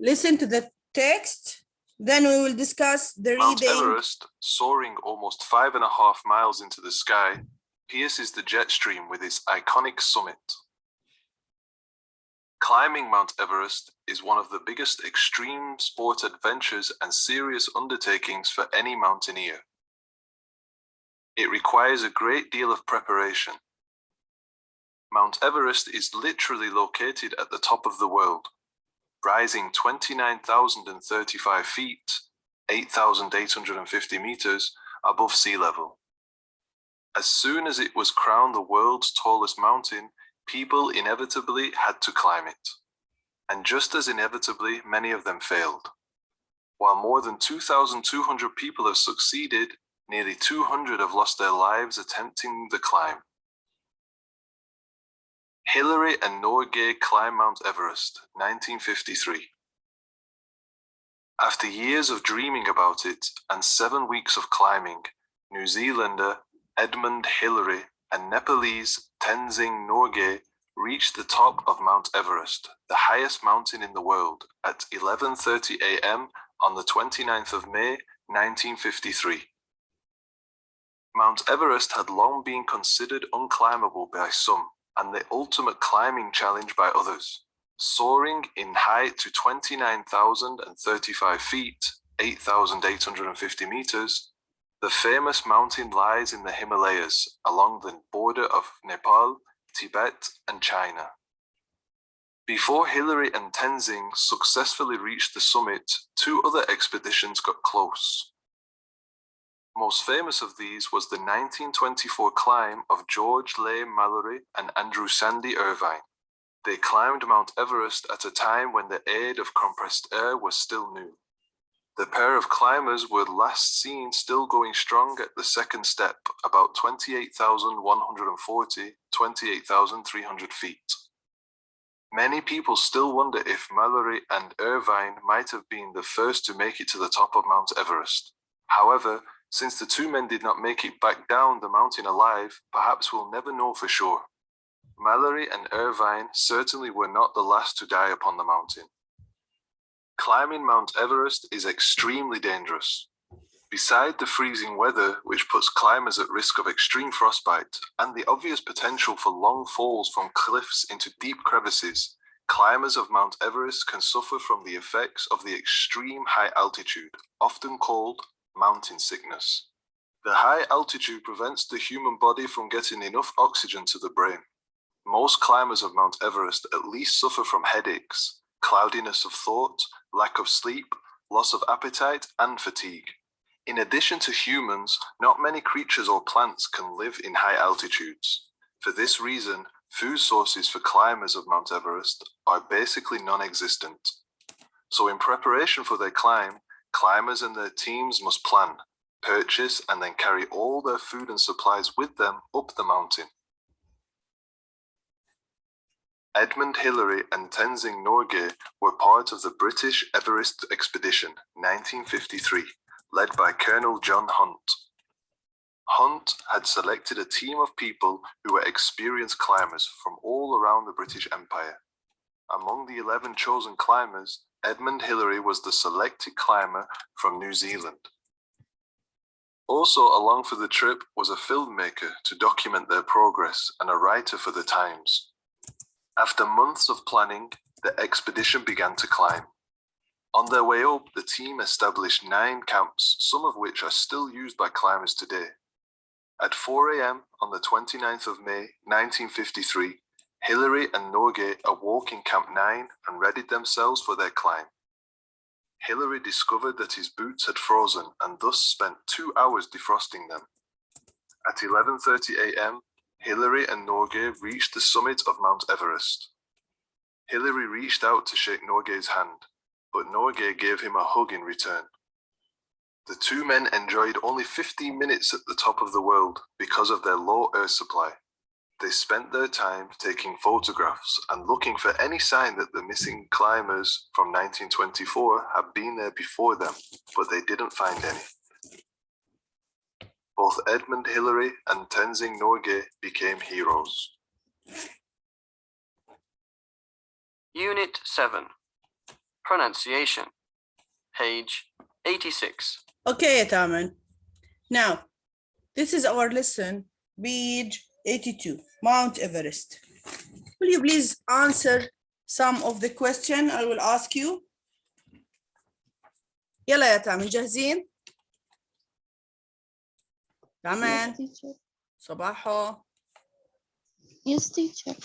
listen to the text. Then we will discuss the Mount reading. Everest, soaring almost 5.5 miles into the sky, pierces the jet stream with its iconic summit. Climbing Mount Everest is one of the biggest extreme sport adventures and serious undertakings for any mountaineer. It requires a great deal of preparation. Mount Everest is literally located at the top of the world, rising 29,035 feet, 8,850 meters above sea level. As soon as it was crowned the world's tallest mountain, people inevitably had to climb it. And just as inevitably, many of them failed. While more than 2,200 people have succeeded, nearly 200 have lost their lives attempting the climb. Hillary and Norgay climb Mount Everest, 1953. After years of dreaming about it and 7 weeks of climbing, New Zealander Edmund Hillary and Nepalese Tenzing Norgay reached the top of Mount Everest, the highest mountain in the world, at 11:30 a.m. on the 29th of May, 1953. Mount Everest had long been considered unclimbable by some, and the ultimate climbing challenge by others. Soaring in height to 29,035 feet, 8,850 meters, the famous mountain lies in the Himalayas, along the border of Nepal, Tibet, and China. Before Hillary and Tenzing successfully reached the summit, 2 other expeditions got close. Most famous of these was the 1924 climb of George Leigh Mallory and Andrew Sandy Irvine. They climbed Mount Everest at a time when the aid of compressed air was still new. The pair of climbers were last seen still going strong at the second step, about 28,140, 28,300 feet. Many people still wonder if Mallory and Irvine might have been the first to make it to the top of Mount Everest. However, since the 2 men did not make it back down the mountain alive, perhaps we'll never know for sure. Mallory and Irvine certainly were not the last to die upon the mountain. Climbing Mount Everest is extremely dangerous. Beside the freezing weather, which puts climbers at risk of extreme frostbite, and the obvious potential for long falls from cliffs into deep crevices, climbers of Mount Everest can suffer from the effects of the extreme high altitude, often called mountain sickness. The high altitude prevents the human body from getting enough oxygen to the brain. Most climbers of Mount Everest at least suffer from headaches, cloudiness of thought, lack of sleep, loss of appetite, and fatigue. In addition to humans, not many creatures or plants can live in high altitudes. For this reason, food sources for climbers of Mount Everest are basically non-existent. So in preparation for their climb, climbers and their teams must plan, purchase, and then carry all their food and supplies with them up the mountain. Edmund Hillary and Tenzing Norgay were part of the British Everest Expedition, 1953, led by Colonel John Hunt. Hunt had selected a team of people who were experienced climbers from all around the British Empire. Among the 11 chosen climbers, Edmund Hillary was the selected climber from New Zealand. Also along for the trip was a filmmaker to document their progress and a writer for the Times. After months of planning, the expedition began to climb. On their way up, the team established 9 camps, some of which are still used by climbers today. At 4 a.m. on the 29th of May, 1953, Hillary and Norgay awoke in Camp 9 and readied themselves for their climb. Hillary discovered that his boots had frozen and thus spent 2 hours defrosting them. At 11:30 a.m., Hillary and Norgay reached the summit of Mount Everest. Hillary reached out to shake Norgay's hand, but Norgay gave him a hug in return. The 2 men enjoyed only 15 minutes at the top of the world because of their low air supply. They spent their time taking photographs and looking for any sign that the missing climbers from 1924 had been there before them, but they didn't find any. Both Edmund Hillary and Tenzing Norgay became heroes. Unit 7. pronunciation. Page 86. Okay, يا تامن. Now, this is our lesson, page 82, Mount Everest. Will you please answer some of the question I will ask you? يلا يا تامن جاهزين؟ تامن Yes, teacher. صباحو. Yes, teacher.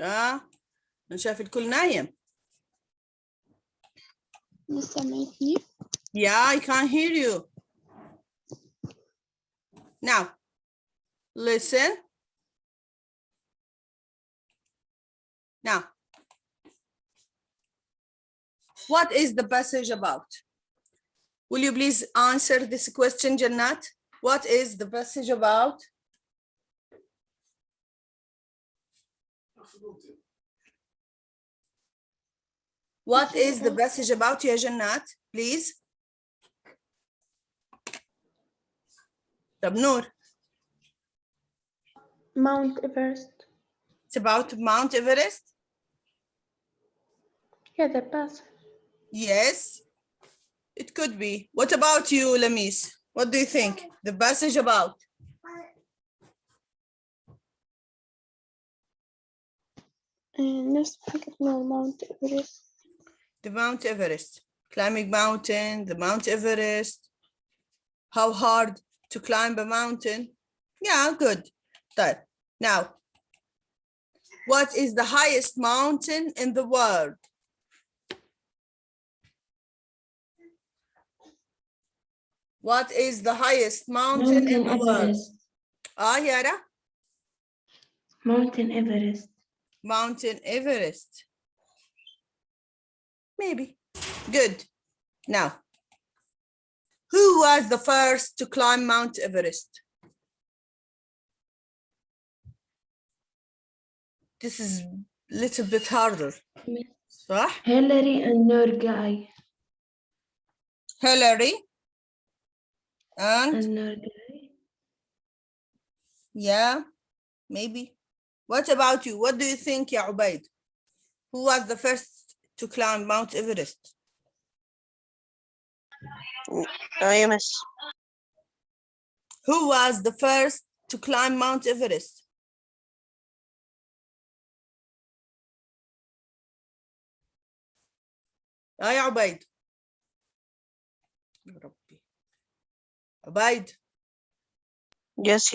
أنا شايف الكل نايم. سمعتني؟ Yeah, I can't hear you. Now, listen. Now, what is the passage about? Will you please answer this question, Jannat? What is the passage about? What is the passage about, ya Jannat? Please. طب نور. Mount Everest. It's about Mount Everest? Yeah, the pass. Yes, it could be. What about you, Lamis? What do you think? The passage about? نفس حاجة Mount Everest. The Mount Everest. Climbing mountain, the Mount Everest. How hard to climb a mountain? Yeah, good. طيب. Now, what is the highest mountain in the world? What is the highest mountain in the world? Yara? Mountain Everest. Mountain Everest. Maybe. Good. Now, who was the first to climb Mount Everest? This is a little bit harder. صح? Hillary and Norgay. Hillary and Norgay. yeah, maybe. What about you? What do you think, Ya Ubaid? Who was the first to climb Mount Everest? يونس. Who was the first to climb Mount Everest? يا عبيد. يا ربي. عبيد. Yes.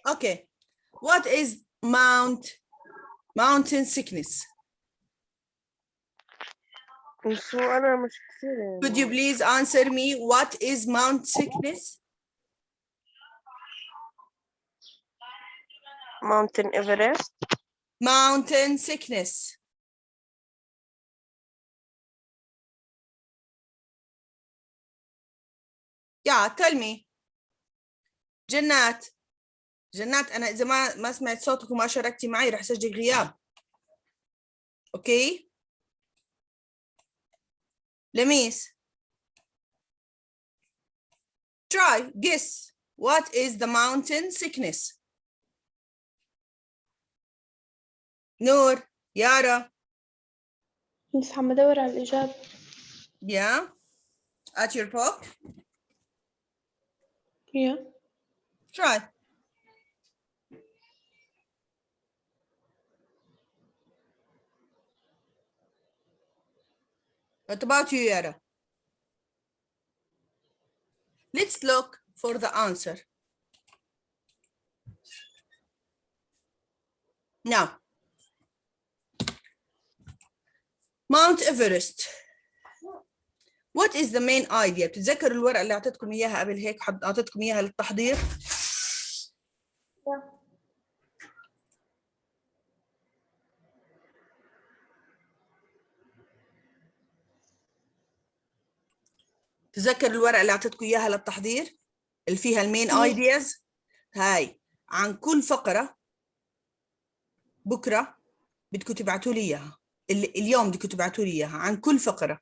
Okay. What is mountain sickness? أنا مش كثير. Could you please answer me? What is Mount sickness? Mountain Everest. Mountain sickness. Yeah, tell me. جنات أنا إذا ما سمعت صوتك وما شاركتي معي رح سجل غياب. Okay? لميس. Try, guess. What is the mountain sickness? نور. يارا. بس عم بدور على الإجابة. Yeah? At your book? Yeah. Try. What about you, Yara? Let's look for the answer. Now, Mount Everest. What is the main idea? بتتذكروا الورقة اللي أعطيتكم إياها قبل هيك أعطيتكم إياها للتحضير؟ تذكر الورقة اللي أعطيتكم إياها للتحضير اللي فيها المين ايدياز؟ هاي عن كل فقرة بكرة بدكم تبعتوا لي إياها، اليوم بدكم تبعتوا لي إياها عن كل فقرة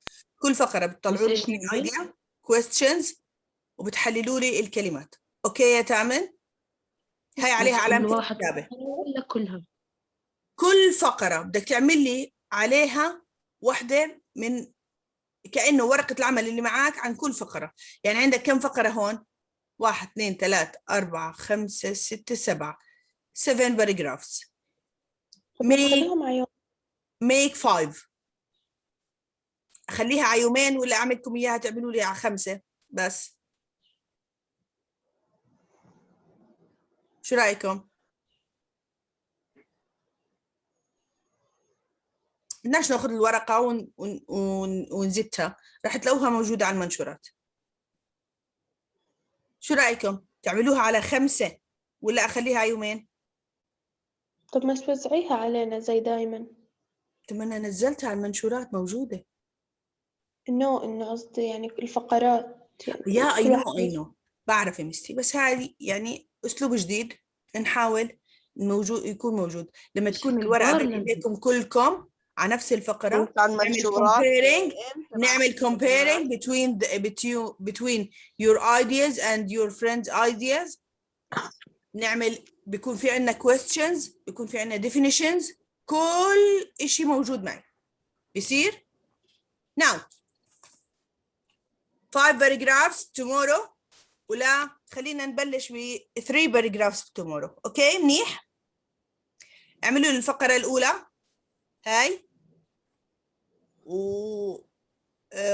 بتطلعوا لي المين ايديا questions وبتحللوا لي الكلمات. أوكي يا تامن؟ هاي عليها بس كل علامة واحد الكتابة. ولا كلها؟ كل فقرة بدك تعمل لي عليها واحدة من كأنه ورقة العمل اللي معاك عن كل فقرة. يعني عندك كم فقرة هون؟ 1 2 3 4 5 6 7 7 paragraphs. طب make خليهم عيون. make 5. أخليها على يومين ولا أعملكم إياها تعملوا لي على 5 بس؟ شو رأيكم؟ بدناش ناخذ الورقة ونزتها، راح تلاقوها موجودة على المنشورات. شو رأيكم؟ تعملوها على 5 ولا أخليها على يومين؟ طب ما توزعيها علينا زي دايما. طب أنا نزلتها على المنشورات موجودة. إنه قصدي يعني الفقرات يعني يا كل أي نو واحد أي نو، بعرف يا مستي، بس هذه يعني أسلوب جديد نحاول موجود يكون موجود. لما بس تكون الورقة الكبار بين لازم. إيديكم كلكم على نفس الفقرة، وانت على نعمل المنشورات comparing امتى نعمل بعد comparing المنشورات؟ between your ideas and your friends' ideas. نعمل بيكون في عندنا questions، بيكون في عندنا definitions، كل إشي موجود معي بيصير. now 5 paragraphs tomorrow، ولا خلينا نبلش ب 3 paragraphs tomorrow. اوكي منيح. اعملوا لي الفقرة الأولى هاي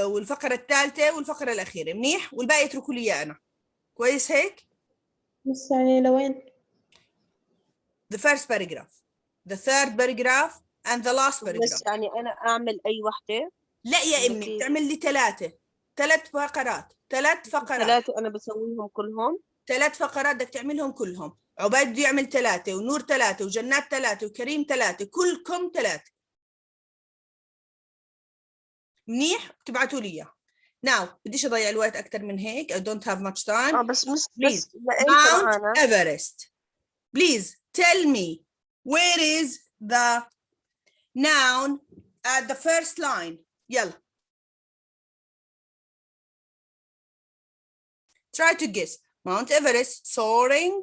والفقرة الثالثة والفقرة الأخيرة منيح، والباقي اتركوا لي إياه أنا. كويس هيك؟ بس يعني لوين؟ the first paragraph, the third paragraph and the last paragraph. بس يعني انا اعمل اي وحده؟ لا يا ولا أمي كيف؟ بتعمل لي 3 فقرات، 3 فقرات، ثلاثه انا بسويهم كلهم؟ 3 فقرات بدك تعملهم كلهم. عبيد بده يعمل 3، ونور 3، وجنات 3، وكريم 3، كلكم 3. منيح تبعتوا لي اياه. now بديش اضيع الوقت اكثر من هيك. I don't have much time. بس Please, لامتى Mount معانا؟ Everest. Please tell me where is the noun at the first line. يلا. Try to guess. Mount Everest soaring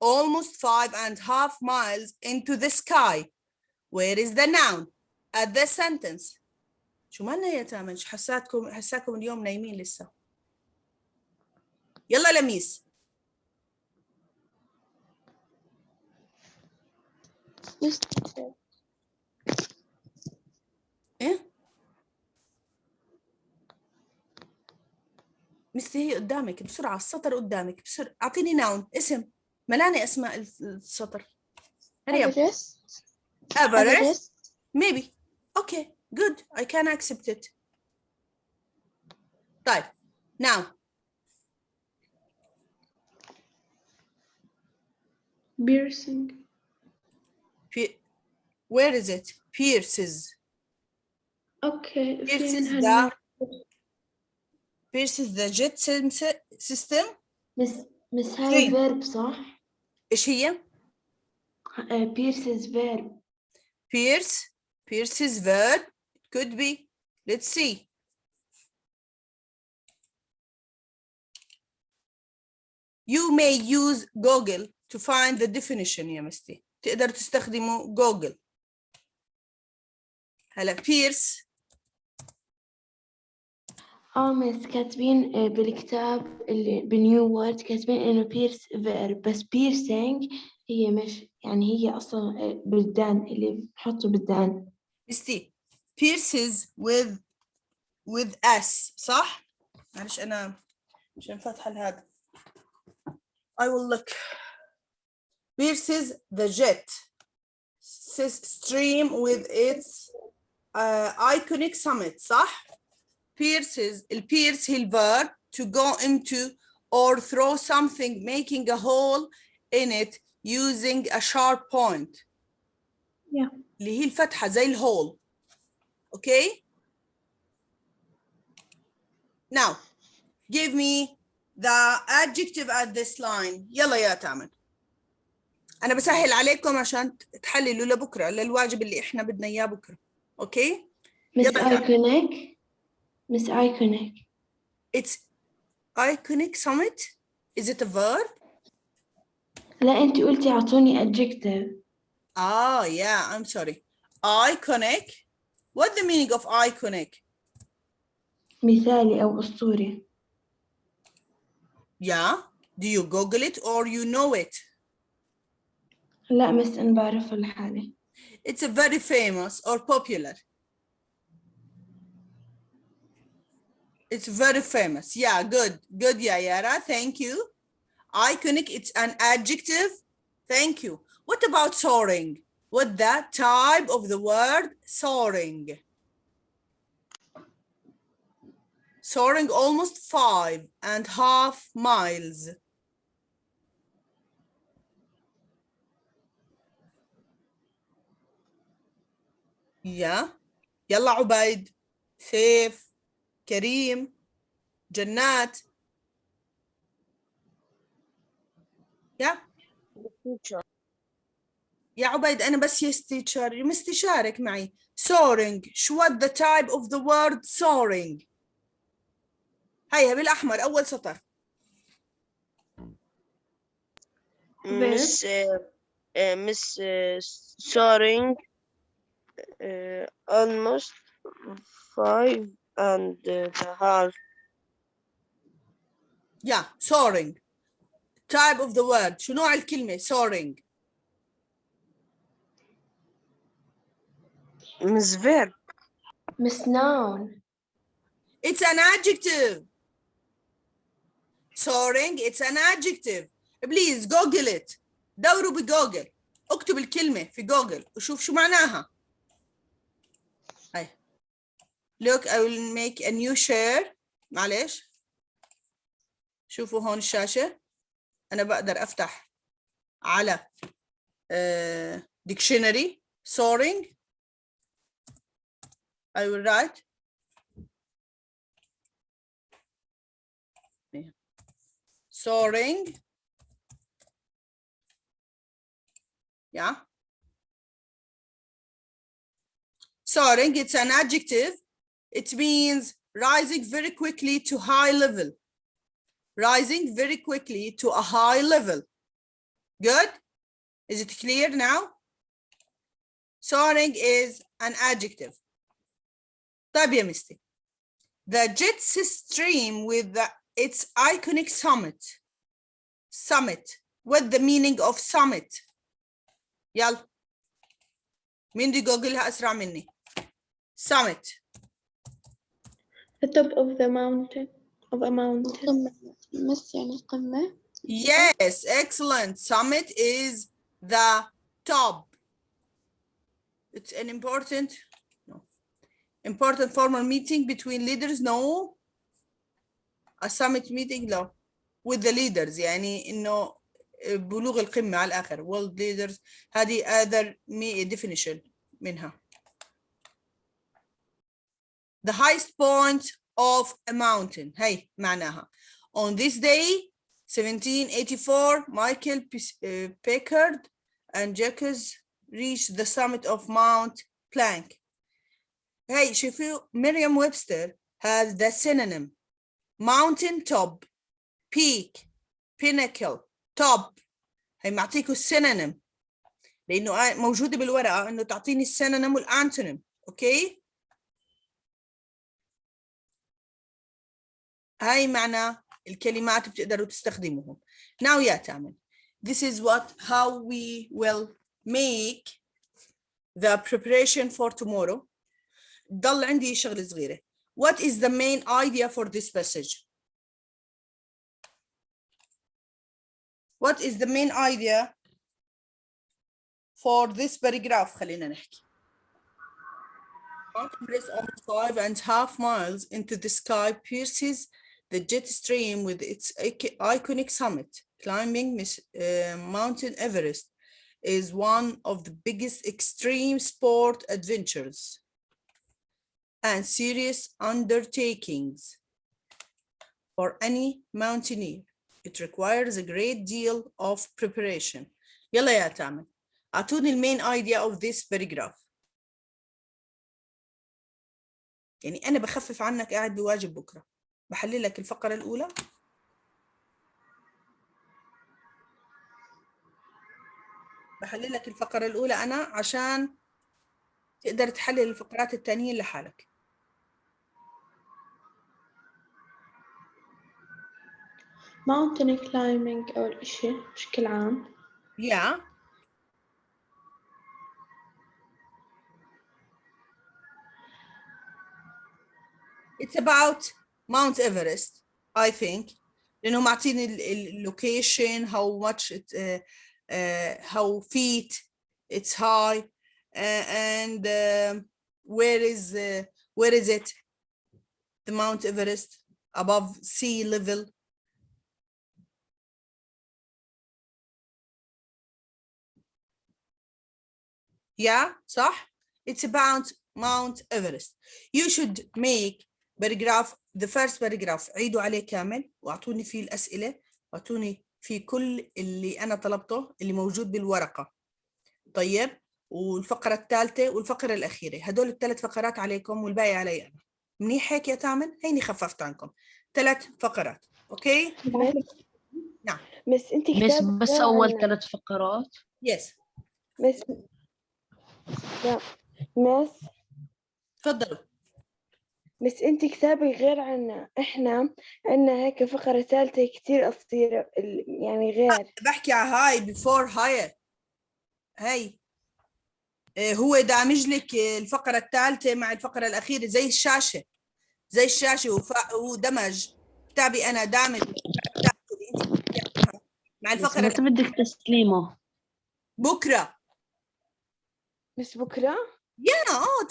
almost 5.5 miles into the sky. Where is the noun at the sentence? شو مالنا يا تامن؟ حساكم اليوم نايمين لسه. يلا لميس. ايه مستي هي قدامك بسرعة، السطر قدامك بسرعة. أعطيني ناون اسم، ملاني أسماء السطر. هريا. Everest. Everest. Maybe. Okay, good. I can accept it. طيب. Now. Piercing. Where is it? Pierces. Okay. Pierces فين Pierces the jet system. مس هاي فين؟ verb صح؟ إيش هي؟ Pierces verb. Pierces verb. Could be. Let's see. You may use Google to find the definition يا مستي. تقدر تستخدموا Google. هلا Pierce. مس كاتبين بالكتاب اللي بنيو وورد كاتبين إنه pierce verb، بس piercing هي مش يعني هي أصلا بلدان اللي بحطوا بلدان. مستي Pierces with S صح؟ معلش أنا عشان فاتحة هذا. I will look. Pierces the jet stream with its iconic summit صح؟ Pierces pierce هي الverb to go into or throw something making a hole in it using a sharp point. Yeah. اللي هي الفتحة زي الهول. Okay? Now, give me the adjective at this line. يلا يا تامن. أنا بسهل عليكم عشان تحللوا لبكرة للواجب اللي إحنا بدنا إياه بكرة. أوكي؟ مس يلا تامن. iconic. مس iconic. It's iconic summit. Is it a verb? لا أنت قلتي أعطوني adjective. Yeah, I'm sorry. Iconic. What's the meaning of iconic? مثالي أو أسطوري. Yeah. Do you Google it or you know it? لا بس أنا بعرفها لحالي. It's a very famous or popular. It's very famous. Yeah, good. Good, Yara. Thank you. Iconic, it's an adjective. Thank you. What about soaring? What that type of the word soaring? Soaring almost 5.5 miles. Yeah. يلا عبيد. سيف. كريم. جنات. Yeah. يا عبيد أنا بس مستشارك معي. Soaring. شو what the type of the word soaring? هيا بالأحمر أول سطر. Miss soaring almost 5.5. Yeah, soaring. Type of the word. شو نوع الكلمة soaring? Miss verb. Miss noun. It's an adjective. Soaring, it's an adjective. Please Google it. دوروا بجوجل. اكتب الكلمة في جوجل وشوف شو معناها. هاي. Look, I will make a new share. معلش. شوفوا هون الشاشة. أنا بقدر أفتح على dictionary. Soaring. I will write. Soaring. Yeah. Soaring, it's an adjective. It means rising very quickly to high level. Rising very quickly to a high level. Good? Is it clear now? Soaring is an adjective. طيب يا مستي. The jet stream with its iconic summit. Summit. What the meaning of summit? يلا. مين دي جوجلها أسرع مني؟ Summit. The top of the mountain. Of a mountain. مس يعني قمة. Yes, excellent. Summit is the top. It's an important formal meeting between leaders. No. A summit meeting no. With the leaders يعني إنه بلوغ القمة على الآخر. World leaders هذه other definition منها. The highest point of a mountain. هي معناها. On this day 1784, Michael Pickard and Jacques reached the summit of Mount Plank. Hey, شوفوا Merriam-Webster has the synonym mountain top, peak, pinnacle, top. هي معطيكوا السينونيم لأنه موجودة بالورقة إنه تعطيني السينونيم والأنتونيم. أوكي؟ هاي معنى الكلمات بتقدروا تستخدموهم. Now يا تامن. This is how we will make the preparation for tomorrow. ضل عندي شغلة صغيرة. What is the main idea for this passage? What is the main idea for this paragraph? خلينا نحكي. Mount Everest almost 5.5 miles into the sky pierces the jet stream with its iconic summit. Climbing Mountain Everest is one of the biggest extreme sport adventures and serious undertakings for any mountaineer. It requires a great deal of preparation. يلا يا تامن. أعطوني المين idea of this paragraph. يعني أنا بخفف عنك قاعد بواجب بكرة. بحلل لك الفقرة الأولى. بحلل لك الفقرة الأولى أنا عشان تقدر تحلل الفقرات التانيين لحالك. mountain climbing أول إشي بشكل عام. Yeah. It's about Mount Everest, I think. لأنه معطيني اللوكيشن how much it how feet it's high and where is it, the Mount Everest above sea level. Yeah, صح. It's about Mount Everest. You should make paragraph, the first paragraph عيدوا عليه كامل واعطوني فيه الأسئلة واعطوني فيه كل اللي أنا طلبته اللي موجود بالورقة. طيب، والفقرة الثالثة والفقرة الأخيرة، هدول الثلاث فقرات عليكم والباقي علي أنا. منيح هيك يا تامن؟ هيني خففت عنكم 3 فقرات. أوكي؟ نعم. بس أنت بس كتاب بس غير أول عنا. 3 فقرات. يس. بس لا مس تفضلوا. بس انت كتابك غير عنا، احنا عنا هيك فقرة ثالثة كتير قصيرة يعني غير. بحكي على هاي before higher. هاي هو دامج لك الفقرة الثالثة مع الفقرة الأخيرة زي الشاشة، زي الشاشة ودمج كتابي أنا دامج مع الفقرة متى بدك تسليمه؟ بكرة. بس بكرة؟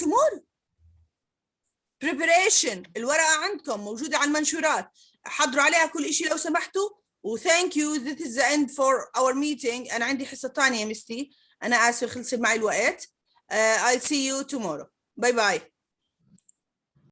tomorrow. preparation الورقة عندكم موجودة على المنشورات، حضروا عليها كل إشي لو سمحتوا. thank you, this is the end for our meeting. أنا عندي حصة تانية يا مستي، أنا آسفة خلصت معي الوقت. I'll see you tomorrow. باي باي.